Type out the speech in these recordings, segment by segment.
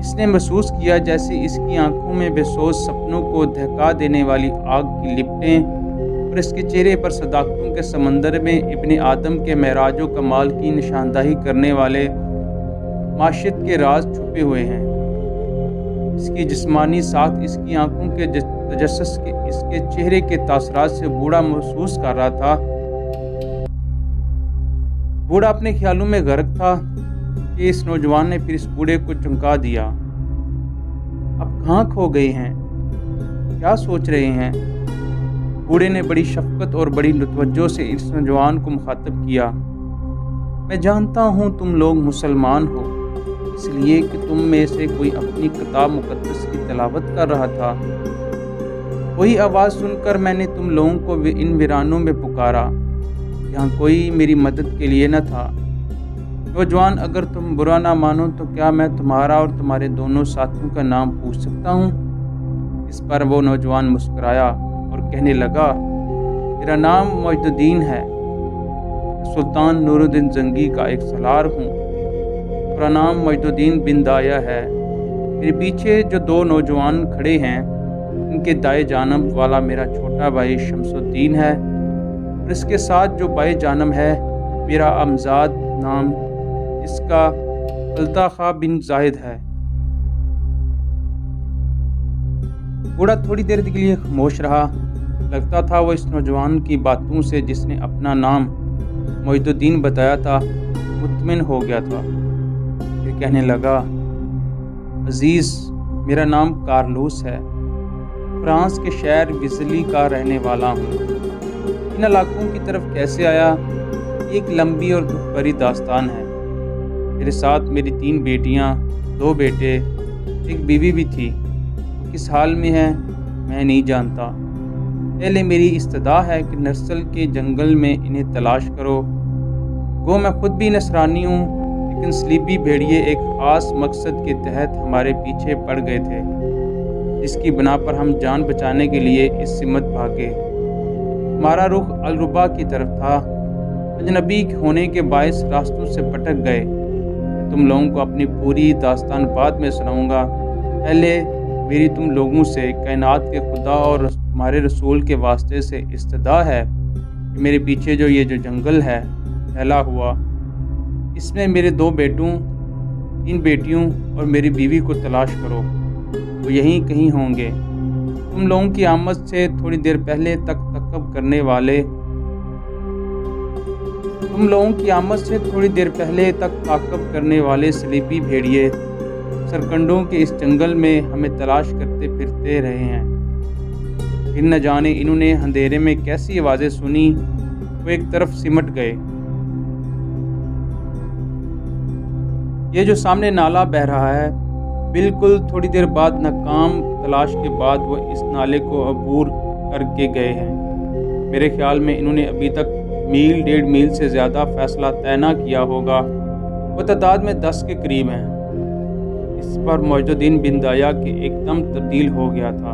اس نے محسوس کیا جیسے اس کی آنکھوں میں بے سوز سپنوں کو دہکا دینے والی آگ کی لپٹیں اور اس کے چہرے پر صداقتوں کے سمندر میں ابن آدم کے معراج و کمال کی نشاندہی کرنے والے معیشت کے راز چھپے ہوئے ہیں۔ اس کی جسمانی ساخت اس کی آنکھوں کے تجسس کے اس کے چہرے کے تاثرات سے بوڑھا محسوس کر رہا تھا۔ بوڑھا اپنے خیالوں میں غرق تھا کہ اس نوجوان نے پھر اس بوڑھے کو چمکا دیا۔ اب کہاں کھو گئے ہیں؟ کیا سوچ رہے ہیں؟ بوڑھے نے بڑی شفقت اور بڑی توجہ سے اس نوجوان کو مخاطب کیا۔ میں جانتا ہوں تم لوگ مسلمان ہو، اس لیے کہ تم میں سے کوئی اپنی کتاب مقدس کی تلاوت کر رہا تھا۔ وہی آواز سن کر میں نے تم لوگوں کو ان ویرانوں میں پکارا جہاں کوئی میری مدد کے لیے نہ تھا۔ نوجوان، اگر تم برا نہ مانو تو کیا میں تمہارا اور تمہارے دونوں ساتھیوں کا نام پوچھ سکتا ہوں؟ اس پر وہ نوجوان مسکرایا اور کہنے لگا، میرا نام مجد الدین ہے، سلطان نور الدین زنگی کا ایک سالار ہوں۔ میرا نام مجد الدین بن دایا ہے۔ میرے پیچھے جو دو نوجوان کھڑے ہیں ان کے دائیں جانب والا میرا چھوٹا بھائی شمس الدین ہے، اور اس کے ساتھ جو بائیں جانب ہے میرا امزاد نام اس کا الطاخہ بن زاہد ہے۔ بوڑھا تھوڑی دیر کے لیے خاموش رہا۔ لگتا تھا وہ اس نوجوان کی باتوں سے جس نے اپنا نام مجد الدین بتایا تھا مطمئن ہو گیا تھا۔ پھر کہنے لگا، عزیز، میرا نام کارلوس ہے، فرانس کے شہر ویزلی کا رہنے والا ہوں۔ ان علاقوں کی طرف کیسے آیا، ایک لمبی اور دکھ بھری داستان ہے۔ میرے ساتھ میری 3 بیٹیاں، 2 بیٹے، ایک بیوی بھی تھی۔ وہ کس حال میں ہے میں نہیں جانتا۔ پہلے میری استدعا ہے کہ نرسل کے جنگل میں انہیں تلاش کرو۔ گو میں خود بھی نصرانی ہوں، لیکن صلیبی بھیڑیے ایک خاص مقصد کے تحت ہمارے پیچھے پڑ گئے تھے، جس کی بنا پر ہم جان بچانے کے لیے اس سمت بھاگے۔ ہمارا رخ الربا کی طرف تھا۔ اجنبی ہونے کے باعث راستوں سے بھٹک گئے۔ میں تم لوگوں کو اپنی پوری داستان بعد میں سناؤں گا۔ پہلے میری تم لوگوں سے کائنات کے خدا اور تمہارے رسول کے واسطے سے استدعا ہے کہ میرے پیچھے یہ جو جنگل ہے پھیلا ہوا، اس میں میرے 2 بیٹوں، 3 بیٹیوں اور میری بیوی کو تلاش کرو۔ وہ یہیں کہیں ہوں گے۔ تم لوگوں کی آمد سے تھوڑی دیر پہلے تک تعقب کرنے والے صلیبی بھیڑیے سرکنڈوں کے اس جنگل میں ہمیں تلاش کرتے پھرتے رہے ہیں۔ پھر نہ جانے انہوں نے اندھیرے میں کیسی آوازیں سنی، وہ ایک طرف سمٹ گئے۔ یہ جو سامنے نالا بہہ رہا ہے، بالکل تھوڑی دیر بعد ناکام تلاش کے بعد وہ اس نالے کو عبور کر کے گئے ہیں۔ میرے خیال میں انہوں نے ابھی تک 1.5 میل سے زیادہ فاصلہ طے نہ کیا ہوگا۔ وہ تعداد میں 10 کے قریب ہیں۔ اس پر مجد الدین بن دایا کے ایک دم تبدیل ہو گیا تھا۔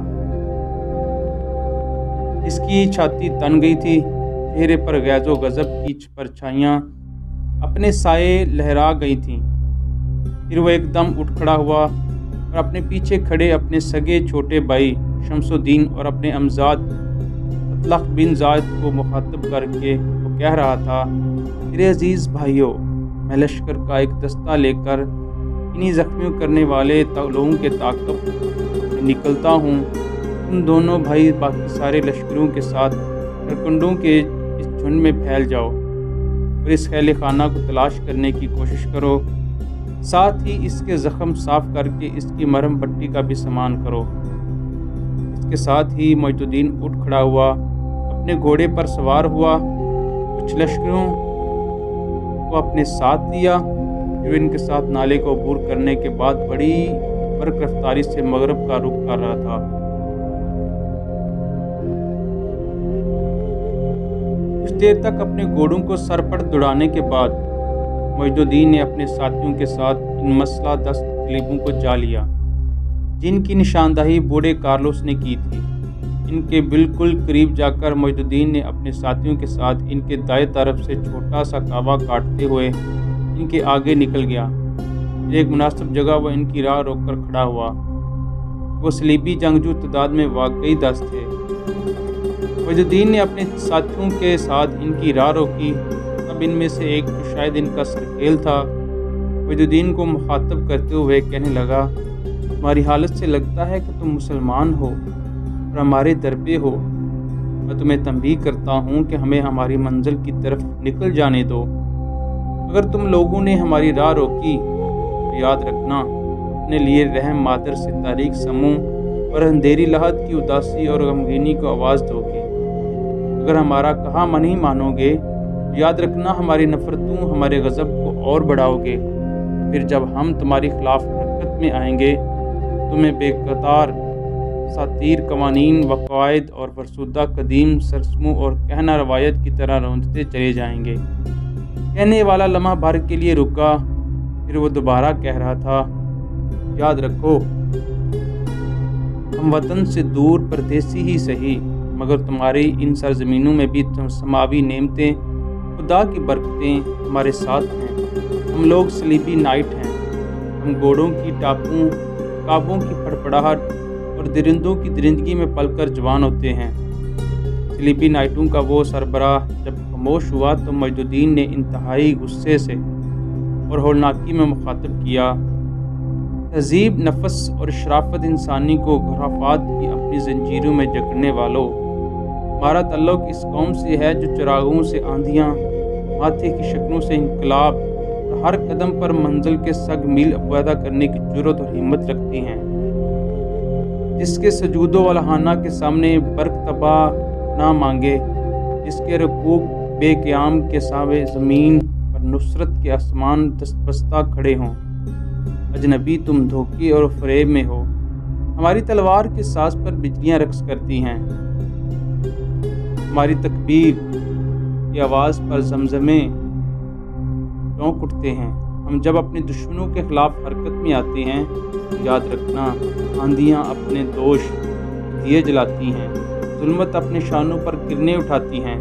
اس کی چھاتی تن گئی تھی، چہرے پر غیظ و غضب کی پرچھائیاں اپنے سائے لہرا گئی تھیں۔ پھر وہ ایک دم اٹھ کھڑا ہوا اور اپنے پیچھے کھڑے اپنے سگے چھوٹے بھائی شمس الدین اور اپنے امزاد الطاخہ بن زاہد کو مخاطب کر کے وہ کہہ رہا تھا، میرے عزیز بھائیوں، میں لشکر کا ایک دستہ لے کر انہی زخمیوں کرنے والے لوگوں کے تعاقب میں نکلتا ہوں۔ تم دونوں بھائی باقی سارے لشکروں کے ساتھ سرکنڈوں کے اس جھنڈ میں پھیل جاؤ اور اس خیل خانہ کو تلاش کرنے کی کوشش کرو، ساتھ ہی اس کے زخم صاف کر کے اس کی مرہم پٹی کا بھی سامان کرو۔ اس کے ساتھ ہی مجد الدین اٹھ کھڑا ہوا، اپنے گھوڑے پر سوار ہوا، کچھ لشکروں کو اپنے ساتھ لیا، جو ان کے ساتھ نالے کو عبور کرنے کے بعد بڑی برق رفتاری سے مغرب کا رخ کر رہا تھا۔ کچھ دیر تک اپنے گھوڑوں کو سر پر دوڑانے کے بعد مجد الدین نے اپنے ساتھیوں کے ساتھ ان مسلح دست صلیبوں کو جا لیا، جن کی نشاندہی بوڑھے کارلوس نے کی تھی۔ ان کے بالکل قریب جا کر مجد الدین نے اپنے ساتھیوں کے ساتھ ان کے دائیں طرف سے چھوٹا سا کعبہ کاٹتے ہوئے ان کے آگے نکل گیا۔ ایک مناسب جگہ وہ ان کی راہ روک کر کھڑا ہوا۔ وہ صلیبی جنگجو تعداد میں واقعی 10 تھے۔ معید الدین نے اپنے ساتھیوں کے ساتھ ان کی راہ روکی۔ اب ان میں سے ایک جو شاید ان کا سرکھیل تھا، معید الدین کو مخاطب کرتے ہوئے کہنے لگا، تمہاری حالت سے لگتا ہے کہ تم مسلمان ہو اور ہمارے در پہ ہو۔ میں تمہیں تنبیہ کرتا ہوں کہ ہمیں ہماری منزل کی طرف نکل جانے دو۔ اگر تم لوگوں نے ہماری راہ روکی تو یاد رکھنا اپنے لیے رحم مادر سے تاریک سموں اور اندھیری لحد کی اداسی اور غمگینی کو آواز دو گے۔ اگر ہمارا کہا نہیں مانو گے تو یاد رکھنا ہماری نفرتوں ہمارے غضب کو اور بڑھاؤ گے۔ پھر جب ہم تمہاری خلاف حرکت میں آئیں گے تمہیں بے قطار ساتیر قوانین و قواعد اور فرسودہ قدیم سرسموں اور کہنا روایت کی طرح روندتے چلے جائیں گے۔ کہنے والا لمحہ بھر کے لیے رکا، پھر وہ دوبارہ کہہ رہا تھا، یاد رکھو ہم وطن سے دور پردیسی ہی سہی، مگر تمہاری ان سرزمینوں میں بھی سماوی نعمتیں خدا کی برکتیں ہمارے ساتھ ہیں۔ ہم لوگ صلیبی نائٹ ہیں، ہم گھوڑوں کی ٹاپوں، کعبوں کی پھڑپڑاہٹ اور درندوں کی درندگی میں پل کر جوان ہوتے ہیں۔ صلیبی نائٹوں کا وہ سربراہ جب خاموش ہوا تو معید الدین نے انتہائی غصے سے اور ہولناکی میں مخاطب کیا، تہذیب، نفس اور شرافت انسانی کو خرافات کی اپنی زنجیروں میں جکڑنے والوں، ہمارا تعلق اس قوم سے ہے جو چراغوں سے آندھیاں، ماتھے کی شکلوں سے انقلاب اور ہر قدم پر منزل کے سگ میل پیدا کرنے کی جرأت اور ہمت رکھتی ہیں، جس کے سجود و الہانہ کے سامنے برق تباہ نہ مانگے، جس کے رکوع بے قیام کے ساوے زمین پر نصرت کے آسمان دستبستہ کھڑے ہوں۔ اجنبی تم دھوکے اور فریب میں ہو، ہماری تلوار کے ساز پر بجلیاں رقص کرتی ہیں، ہماری تکبیر کی آواز پر زمزمے چونک اٹھتے ہیں۔ ہم جب اپنے دشمنوں کے خلاف حرکت میں آتے ہیں تو یاد رکھنا آندھیاں اپنے دوش دیے جلاتی ہیں، ظلمت اپنے شانوں پر کرنیں اٹھاتی ہیں۔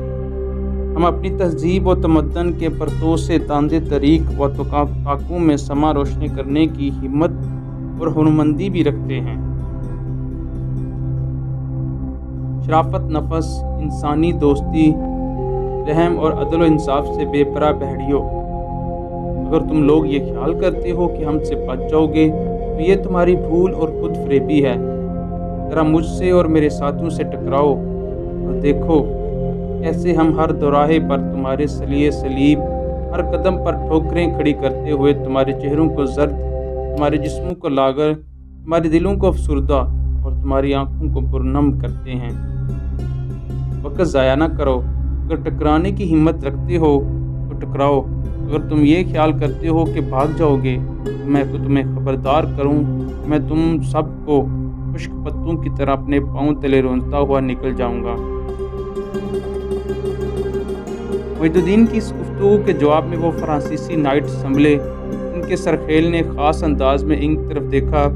ہم اپنی تہذیب و تمدن کے پرتو سے تاندے طریق و طاقوں میں سما روشن کرنے کی ہمت اور ہنرمندی بھی رکھتے ہیں۔ شرافت، نفس، انسانی دوستی، رحم اور عدل و انصاف سے بے پرواہ بھیڑیوں، اگر تم لوگ یہ خیال کرتے ہو کہ ہم سے بچ جاؤ گے تو یہ تمہاری بھول اور خود فریبی ہے۔ ذرا مجھ سے اور میرے ساتھیوں سے ٹکراؤ اور دیکھو کیسے ہم ہر دوراہے پر تمہارے سلیے صلیب، ہر قدم پر ٹھوکریں کھڑی کرتے ہوئے تمہارے چہروں کو زرد، تمہارے جسموں کو لاغر، تمہارے دلوں کو افسردہ اور تمہاری آنکھوں کو پرنم کرتے ہیں۔ وقت ضائع نہ کرو، اگر ٹکرانے کی ہمت رکھتے ہو تو ٹکراؤ، اگر تم یہ خیال کرتے ہو کہ بھاگ جاؤ گے تو میں تمہیں خبردار کروں، میں تم سب کو خشک پتوں کی طرح اپنے پاؤں تلے رونتا ہوا نکل جاؤں گا۔ معید الدین کی اس گفتگو کے جواب میں وہ فرانسیسی نائٹ سنبھلے۔ ان کے سرخیل نے خاص انداز میں ان کی طرف دیکھا،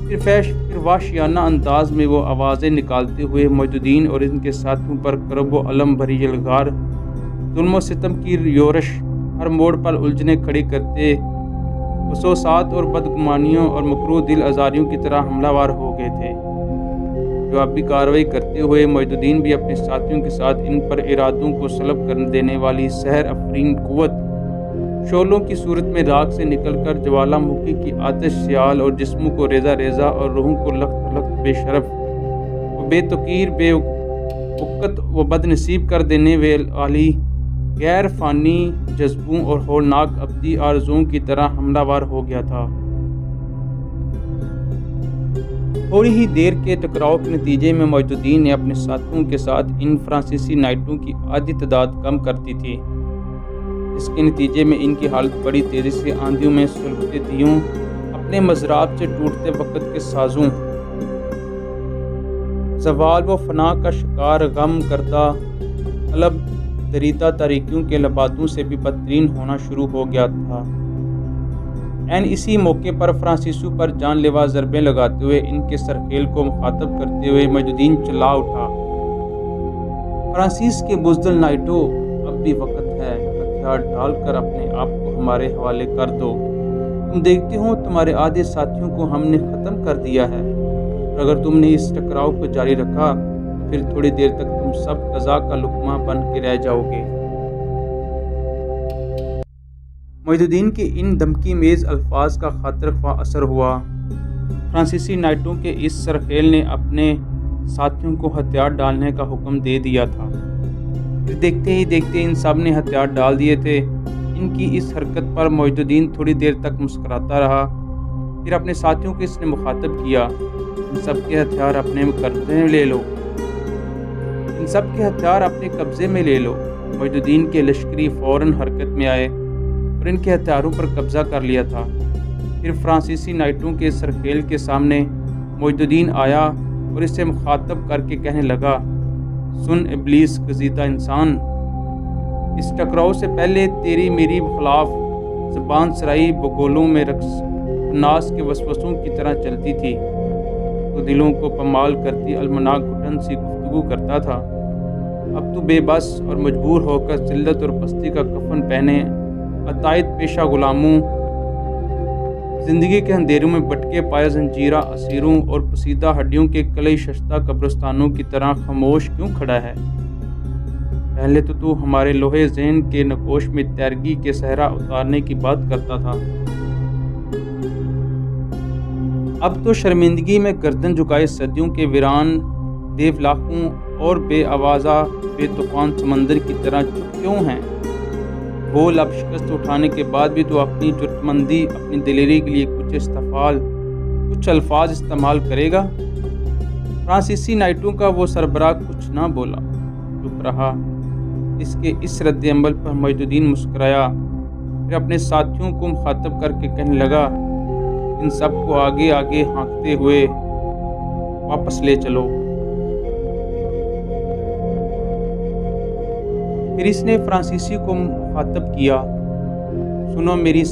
پھر وحشیانہ انداز میں وہ آوازیں نکالتے ہوئے معید الدین اور ان کے ساتھیوں پر کرب و علم بھری یلغار، ظلم و ستم کی یورش، ہر موڑ پر الجھنیں کھڑی کرتے، وسوسات اور بدگمانیوں اور مکروہ دل آزاریوں کی طرح حملہ وار ہو گئے تھے۔ جوابی کارروائی کرتے ہوئے معید الدین بھی اپنے ساتھیوں کے ساتھ ان پر ارادوں کو سلب کر دینے والی سحر افرین قوت، شعلوں کی صورت میں راکھ سے نکل کر جوالا مکھی کی آتش سیال اور جسموں کو ریزہ ریزہ اور روحوں کو لخت لخت بے شرف و بے توقیر، بے وقت و بد نصیب کر دینے والی غیر فانی جذبوں اور ہولناک ابدی آرزوؤں کی طرح حملہ وار ہو گیا تھا۔ تھوڑی ہی دیر کے ٹکراؤ کے نتیجے میں معید الدین نے اپنے ساتھیوں کے ساتھ ان فرانسیسی نائٹوں کی آدھی تعداد کم کر دی تھی، جس کے نتیجے میں ان کی حالت بڑی تیزی سے آندھیوں میں سلگتے دیوں، اپنے مضراب سے ٹوٹتے وقت کے سازوں، زوال و فنا کا شکار، غم کردہ قلب دریدہ تاریکیوں کے لبادوں سے بھی بدترین ہونا شروع ہو گیا تھا۔ عین اسی موقع پر فرانسیسیوں پر جان لیوا ضربیں لگاتے ہوئے ان کے سرخیل کو مخاطب کرتے ہوئے معید الدین چلا اٹھا، فرانسیس کے بزدل نائٹوں، اب بھی وقت ہے، ہتھیار ڈال کر اپنے آپ کو ہمارے حوالے کر دو، تم دیکھتے ہو تمہارے آدھے ساتھیوں کو ہم نے ختم کر دیا ہے، اور اگر تم نے اس ٹکراؤ کو جاری رکھا تو پھر تھوڑی دیر تک تم سب قضا کا لقمہ بن کے رہ جاؤ گے۔ معید الدین کے ان دھمکی میز الفاظ کا خاطر خواہ اثر ہوا۔ فرانسیسی نائٹوں کے اس سرخیل نے اپنے ساتھیوں کو ہتھیار ڈالنے کا حکم دے دیا تھا۔ پھر دیکھتے ہی دیکھتے ان سب نے ہتھیار ڈال دیے تھے۔ ان کی اس حرکت پر معید الدین تھوڑی دیر تک مسکراتا رہا، پھر اپنے ساتھیوں کو اس نے مخاطب کیا، ان سب کے ہتھیار اپنے قبضے میں لے لو، ان سب کے ہتھیار اپنے قبضے میں لے لو۔ معید الدین کے لشکری فوراً حرکت میں آئے اور ان کے ہتھیاروں پر قبضہ کر لیا تھا۔ پھر فرانسیسی نائٹوں کے سرخیل کے سامنے معید الدین آیا اور اسے مخاطب کر کے کہنے لگا، سن ابلیس گزیدہ انسان، اس ٹکراؤ سے پہلے تیری میری خلاف زبان سرائی بگولوں میں رقص ناس کے وسوسوں کی طرح چلتی تھی، تو دلوں کو پمال کرتی المناک گھٹن سی گفتگو کرتا تھا۔ اب تو بے بس اور مجبور ہو کر ذلت اور پستی کا کفن پہنے عتائد پیشہ غلاموں، زندگی کے اندھیروں میں بٹکے پائے زنجیرہ اسیروں اور پسیدہ ہڈیوں کے کلئی ششتہ قبرستانوں کی طرح خاموش کیوں کھڑا ہے؟ پہلے تو ہمارے لوہے ذہن کے نقوش میں تیرگی کے صحرا اتارنے کی بات کرتا تھا، اب تو شرمندگی میں گردن جھکائے صدیوں کے ویران دیو لاخوں اور بے آوازہ بے طوفان سمندر کی طرح چپ کیوں ہیں؟ بول اب شکست اٹھانے کے بعد بھی تو اپنی جرأتمندی، اپنی دلیری کے لیے کچھ استفال، کچھ الفاظ استعمال کرے گا۔ فرانسیسی نائٹوں کا وہ سربراہ کچھ نہ بولا، چپ رہا۔ اس کے اس رد عمل پر معید الدین مسکرایا، پھر اپنے ساتھیوں کو مخاطب کر کے کہنے لگا، ان سب کو آگے آگے ہانکتے ہوئے واپس لے چلو۔ پھر اس نے فرانسیسی کو مخاطب کیا، سنو میری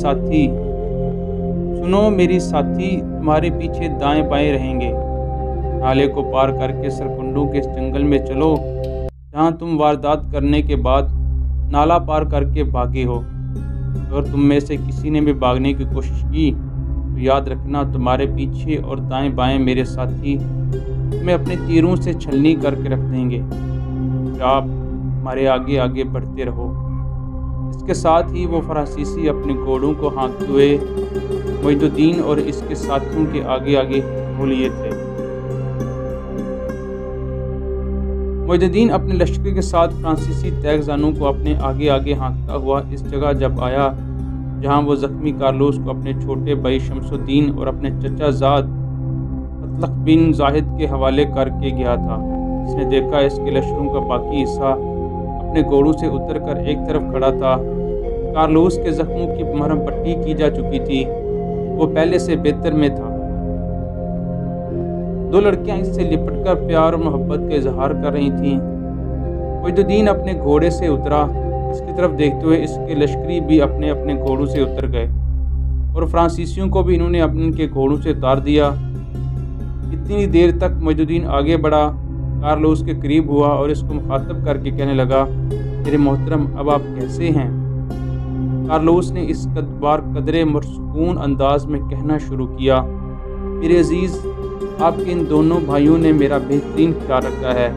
ساتھی، تمہارے پیچھے دائیں بائیں رہیں گے۔ نالے کو پار کر کے سرکنڈوں کے اس جنگل میں چلو جہاں تم واردات کرنے کے بعد نالا پار کر کے بھاگے ہو۔ اگر تم میں سے کسی نے بھی بھاگنے کی کوشش کی تو یاد رکھنا تمہارے پیچھے اور دائیں بائیں میرے ساتھی تمہیں اپنے تیروں سے چھلنی کر کے رکھ دیں گے۔ آپ ہمارے آگے آگے بڑھتے رہو۔ اس کے ساتھ ہی وہ فرانسیسی اپنے گھوڑوں کو ہانکتے ہوئے معید الدین اور اس کے ساتھیوں کے آگے آگے ہو لیے تھے۔ معید الدین اپنے لشکر کے ساتھ فرانسیسی تیغ زنوں کو اپنے آگے آگے ہانکتا ہوا اس جگہ جب آیا جہاں وہ زخمی کارلوس کو اپنے چھوٹے بھائی شمس الدین اور اپنے چچا زاد مطلق بن زاہد کے حوالے کر کے گیا تھا۔ اس نے دیکھا اس کے لشکروں کا باقی حصہ اپنے گھوڑوں سے اتر کر ایک طرف کھڑا تھا۔ کارلوس کے زخموں کی مرہم پٹی کی جا چکی تھی، وہ پہلے سے بہتر میں تھا۔ دو لڑکیاں اس سے لپٹ کر پیار اور محبت کا اظہار کر رہی تھیں۔ معید الدین اپنے گھوڑے سے اترا، اس کی طرف دیکھتے ہوئے اس کے لشکری بھی اپنے اپنے گھوڑوں سے اتر گئے اور فرانسیسیوں کو بھی انہوں نے ان کے گھوڑوں سے اتار دیا۔ اتنی دیر تک معید الدین آگے بڑھا، کارلوس کے قریب ہوا اور اس کو مخاطب کر کے کہنے لگا، میرے محترم اب آپ کیسے ہیں؟ کارلوس نے اس بار قدرے مرسکون انداز میں کہنا شروع کیا، میرے عزیز، آپ کے ان دونوں بھائیوں نے میرا بہترین خیال رکھا ہے۔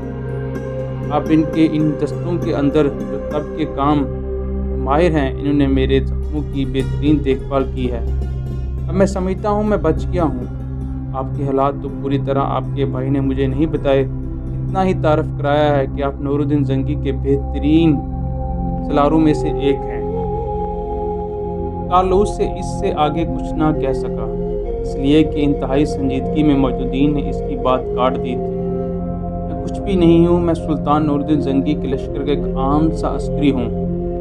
آپ ان دستوں کے اندر جو طب کے کام ماہر ہیں، انہوں نے میرے زخموں کی بہترین دیکھ بھال کی ہے۔ اب میں سمجھتا ہوں میں بچ گیا ہوں۔ آپ کے حالات تو پوری طرح آپ کے بھائی نے مجھے نہیں بتائے، اتنا ہی تعارف کرایا ہے کہ آپ نور الدین زنگی کے بہترین سلاروں میں سے ایک ہیں۔ کارلوس سے اس سے آگے کچھ نہ کہہ سکا، اس لیے کہ انتہائی سنجیدگی میں معید الدین نے اس کی بات کاٹ دی تھی۔ میں کچھ بھی نہیں ہوں، میں سلطان نور الدین زنگی کے لشکر کا ایک عام سا عسکری ہوں،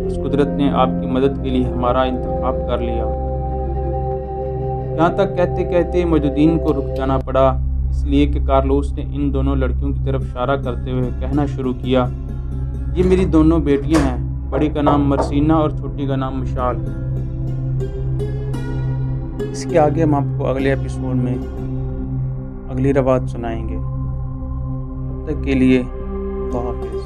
اس قدرت نے آپ کی مدد کے لیے ہمارا انتخاب کر لیا۔ یہاں تک کہتے کہتے معید الدین کو رک جانا پڑا، اس لیے کہ کارلوس نے ان دونوں لڑکیوں کی طرف اشارہ کرتے ہوئے کہنا شروع کیا، یہ میری دونوں بیٹیاں ہیں، بڑی کا نام مرسینہ اور چھوٹی کا نام مشال۔ اس کے آگے ہم آپ کو اگلے ایپیسوڈ میں اگلی روایت سنائیں گے۔ تب تک کے لیے اللہ حافظ۔